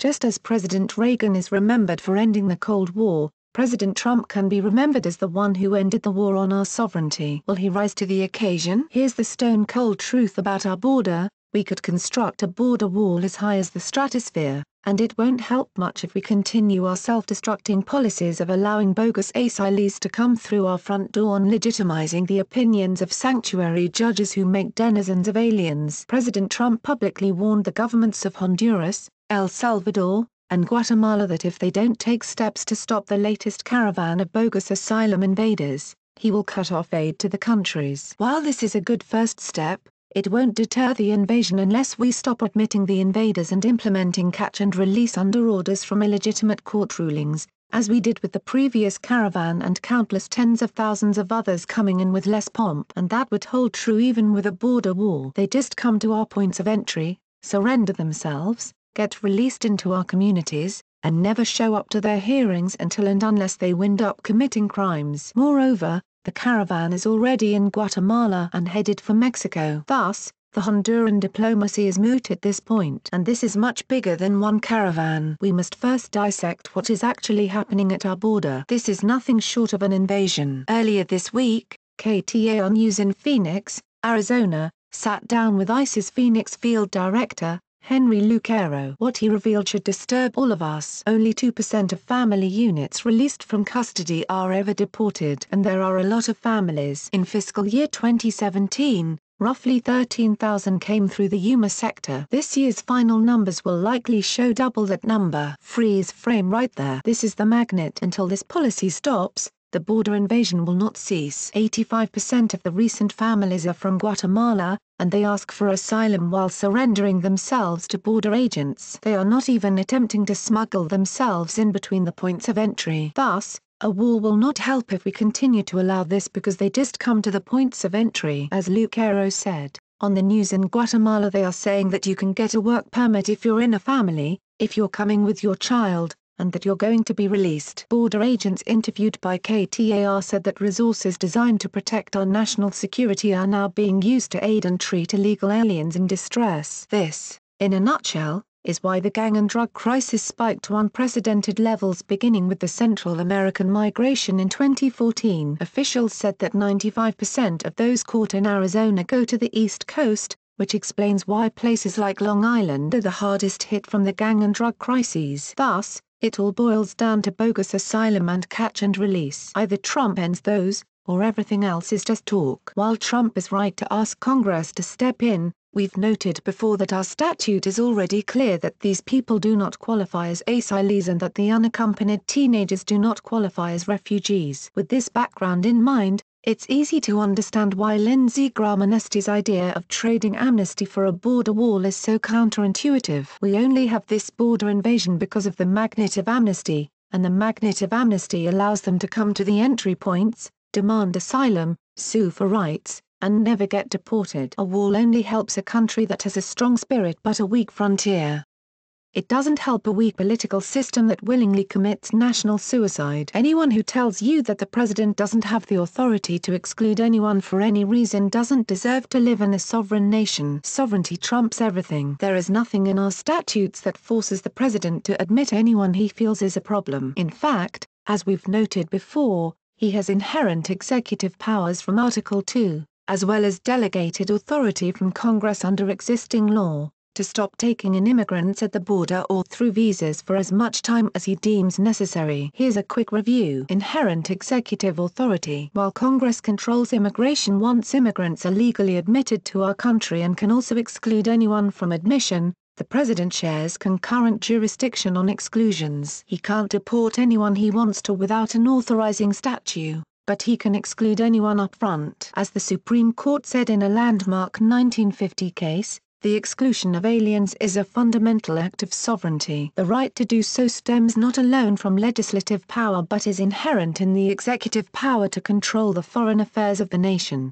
Just as President Reagan is remembered for ending the Cold War, President Trump can be remembered as the one who ended the war on our sovereignty. Will he rise to the occasion? Here's the stone-cold truth about our border: we could construct a border wall as high as the stratosphere, and it won't help much if we continue our self-destructing policies of allowing bogus asylees to come through our front door and legitimizing the opinions of sanctuary judges who make denizens of aliens. President Trump publicly warned the governments of Honduras, El Salvador, and Guatemala that if they don't take steps to stop the latest caravan of bogus asylum invaders, he will cut off aid to the countries. While this is a good first step, it won't deter the invasion unless we stop admitting the invaders and implementing catch and release under orders from illegitimate court rulings, as we did with the previous caravan and countless tens of thousands of others coming in with less pomp. And that would hold true even with a border wall. They just come to our points of entry, surrender themselves, get released into our communities, and never show up to their hearings until and unless they wind up committing crimes. Moreover, the caravan is already in Guatemala and headed for Mexico. Thus, the Honduran diplomacy is moot at this point. And this is much bigger than one caravan. We must first dissect what is actually happening at our border. This is nothing short of an invasion. Earlier this week, KTAR News in Phoenix, Arizona, sat down with ICE's Phoenix field director, Henry Lucero. What he revealed should disturb all of us. Only 2% of family units released from custody are ever deported. And there are a lot of families. In fiscal year 2017, roughly 13,000 came through the Yuma sector. This year's final numbers will likely show double that number. Freeze frame right there. This is the magnet. Until this policy stops, the border invasion will not cease. 85% of the recent families are from Guatemala, and they ask for asylum while surrendering themselves to border agents. They are not even attempting to smuggle themselves in between the points of entry. Thus, a wall will not help if we continue to allow this because they just come to the points of entry. As Lucero said, on the news in Guatemala they are saying that you can get a work permit if you're in a family, if you're coming with your child, and that you're going to be released. Border agents interviewed by KTAR said that resources designed to protect our national security are now being used to aid and treat illegal aliens in distress. This, in a nutshell, is why the gang and drug crisis spiked to unprecedented levels beginning with the Central American migration in 2014. Officials said that 95% of those caught in Arizona go to the East Coast, which explains why places like Long Island are the hardest hit from the gang and drug crises. Thus, it all boils down to bogus asylum and catch and release. Either Trump ends those, or everything else is just talk. While Trump is right to ask Congress to step in, we've noted before that our statute is already clear that these people do not qualify as asylees and that the unaccompanied teenagers do not qualify as refugees. With this background in mind, it's easy to understand why Lindsey Graham and Esti's idea of trading amnesty for a border wall is so counterintuitive. We only have this border invasion because of the magnet of amnesty, and the magnet of amnesty allows them to come to the entry points, demand asylum, sue for rights, and never get deported. A wall only helps a country that has a strong spirit but a weak frontier. It doesn't help a weak political system that willingly commits national suicide. Anyone who tells you that the president doesn't have the authority to exclude anyone for any reason doesn't deserve to live in a sovereign nation. Sovereignty trumps everything. There is nothing in our statutes that forces the president to admit anyone he feels is a problem. In fact, as we've noted before, he has inherent executive powers from Article 2, as well as delegated authority from Congress under existing law, to stop taking in immigrants at the border or through visas for as much time as he deems necessary. Here's a quick review. Inherent executive authority. While Congress controls immigration once immigrants are legally admitted to our country and can also exclude anyone from admission, the president shares concurrent jurisdiction on exclusions. He can't deport anyone he wants to without an authorizing statute, but he can exclude anyone up front. As the Supreme Court said in a landmark 1950 case, the exclusion of aliens is a fundamental act of sovereignty. The right to do so stems not alone from legislative power but is inherent in the executive power to control the foreign affairs of the nation.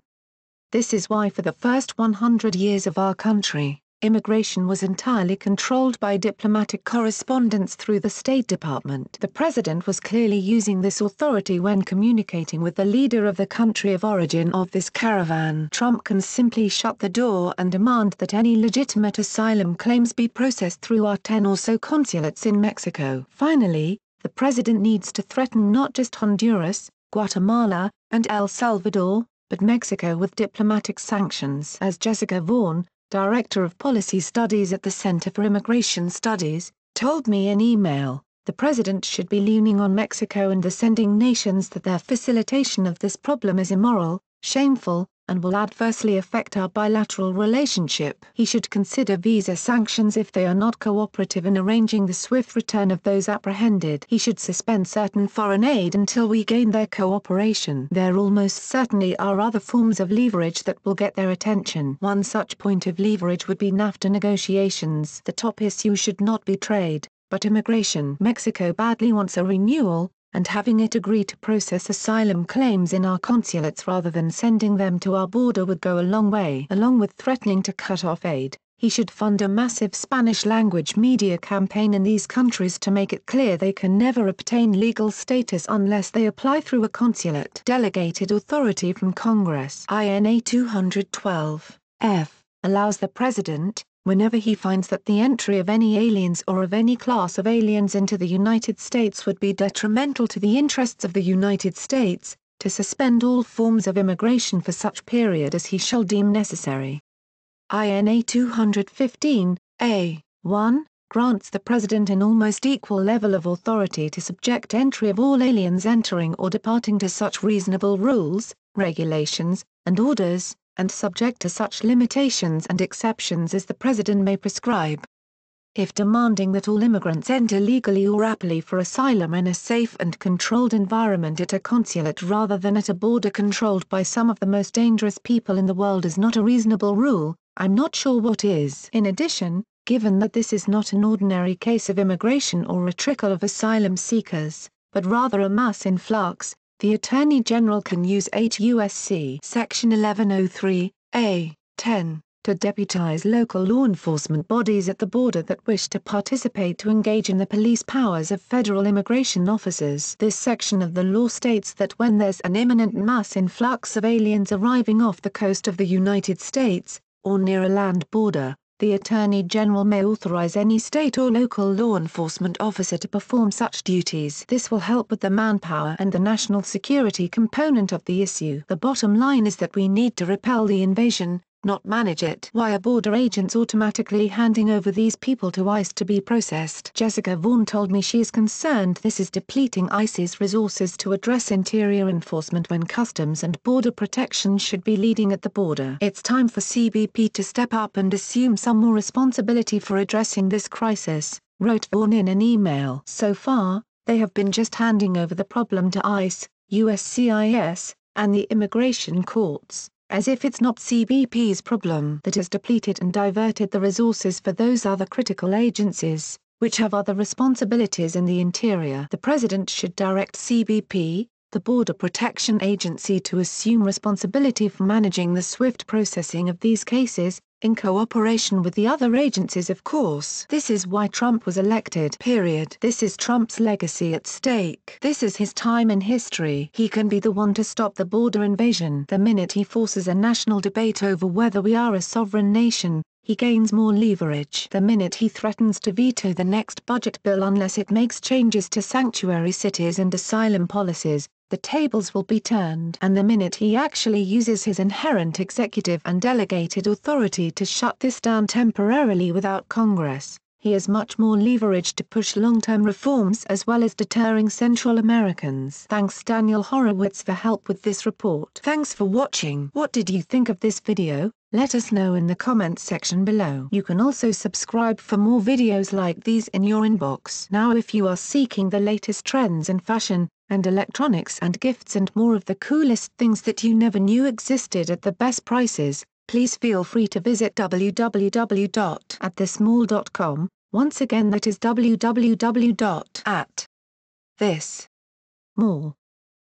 This is why for the first 100 years of our country, immigration was entirely controlled by diplomatic correspondence through the State Department. The president was clearly using this authority when communicating with the leader of the country of origin of this caravan. Trump can simply shut the door and demand that any legitimate asylum claims be processed through our 10 or so consulates in Mexico. Finally, the president needs to threaten not just Honduras, Guatemala, and El Salvador, but Mexico with diplomatic sanctions. As Jessica Vaughn, Director of Policy Studies at the Center for Immigration Studies, told me in email, the president should be leaning on Mexico and the sending nations that their facilitation of this problem is immoral, shameful, and will adversely affect our bilateral relationship. He should consider visa sanctions if they are not cooperative in arranging the swift return of those apprehended. He should suspend certain foreign aid until we gain their cooperation. There almost certainly are other forms of leverage that will get their attention. One such point of leverage would be NAFTA negotiations. The top issue should not be trade, but immigration. Mexico badly wants a renewal, and having it agree to process asylum claims in our consulates rather than sending them to our border would go a long way. Along with threatening to cut off aid, he should fund a massive Spanish-language media campaign in these countries to make it clear they can never obtain legal status unless they apply through a consulate. Delegated authority from Congress. INA 212, F, allows the president, whenever he finds that the entry of any aliens or of any class of aliens into the United States would be detrimental to the interests of the United States, to suspend all forms of immigration for such period as he shall deem necessary. INA 215, A, 1, grants the President an almost equal level of authority to subject entry of all aliens entering or departing to such reasonable rules, regulations, and orders, and subject to such limitations and exceptions as the President may prescribe. If demanding that all immigrants enter legally or happily for asylum in a safe and controlled environment at a consulate rather than at a border controlled by some of the most dangerous people in the world is not a reasonable rule, I'm not sure what is. In addition, given that this is not an ordinary case of immigration or a trickle of asylum seekers, but rather a mass influx, the Attorney General can use 8 U.S.C. Section 1103, A, 10, to deputize local law enforcement bodies at the border that wish to participate to engage in the police powers of federal immigration officers. This section of the law states that when there's an imminent mass influx of aliens arriving off the coast of the United States, or near a land border, the Attorney General may authorize any state or local law enforcement officer to perform such duties. This will help with the manpower and the national security component of the issue. The bottom line is that we need to repel the invasion, not manage it. Why are border agents automatically handing over these people to ICE to be processed? Jessica Vaughn told me she is concerned this is depleting ICE's resources to address interior enforcement when Customs and Border Protection should be leading at the border. It's time for CBP to step up and assume some more responsibility for addressing this crisis, wrote Vaughn in an email. So far, they have been just handing over the problem to ICE, USCIS, and the immigration courts, as if it's not CBP's problem that has depleted and diverted the resources for those other critical agencies, which have other responsibilities in the interior. The President should direct CBP, the Border Protection Agency, to assume responsibility for managing the swift processing of these cases, in cooperation with the other agencies of course. This is why Trump was elected. Period. This is Trump's legacy at stake. This is his time in history. He can be the one to stop the border invasion. The minute he forces a national debate over whether we are a sovereign nation, he gains more leverage. The minute he threatens to veto the next budget bill unless it makes changes to sanctuary cities and asylum policies, the tables will be turned. And the minute he actually uses his inherent executive and delegated authority to shut this down temporarily without Congress, he has much more leverage to push long-term reforms as well as deterring Central Americans. Thanks Daniel Horowitz for help with this report. Thanks for watching. What did you think of this video? Let us know in the comments section below. You can also subscribe for more videos like these in your inbox. Now if you are seeking the latest trends in fashion, and electronics and gifts and more of the coolest things that you never knew existed at the best prices, please feel free to visit www.atthismall.com. Once again that is www.atthismall.com.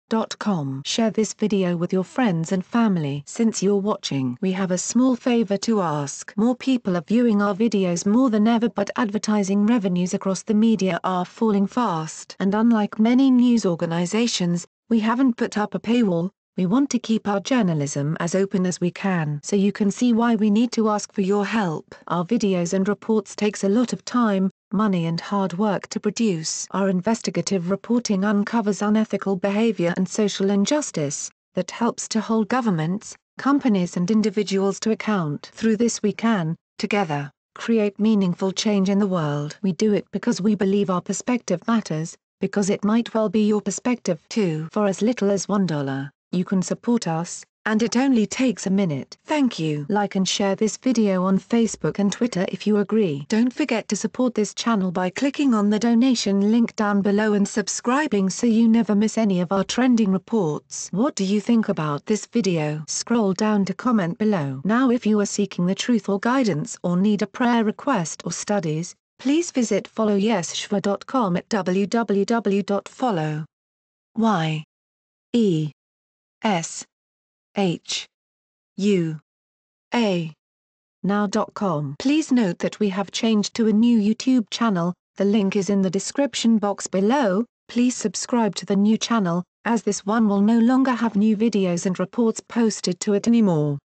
yesshva.com. Share this video with your friends and family. Since you're watching, we have a small favor to ask. More people are viewing our videos more than ever, but advertising revenues across the media are falling fast. And unlike many news organizations, we haven't put up a paywall. We want to keep our journalism as open as we can, so you can see why we need to ask for your help. Our videos and reports takes a lot of time, money and hard work to produce. Our investigative reporting uncovers unethical behavior and social injustice that helps to hold governments, companies and individuals to account. Through this we can, together, create meaningful change in the world. We do it because we believe our perspective matters, because it might well be your perspective too. For as little as $1, you can support us, and it only takes a minute. Thank you. Like and share this video on Facebook and Twitter if you agree. Don't forget to support this channel by clicking on the donation link down below and subscribing so you never miss any of our trending reports. What do you think about this video? Scroll down to comment below. Now if you are seeking the truth or guidance or need a prayer request or studies, please visit followYesshva.com at www.follow.now.com. Please note that we have changed to a new YouTube channel. The link is in the description box below. Please subscribe to the new channel, as this one will no longer have new videos and reports posted to it anymore.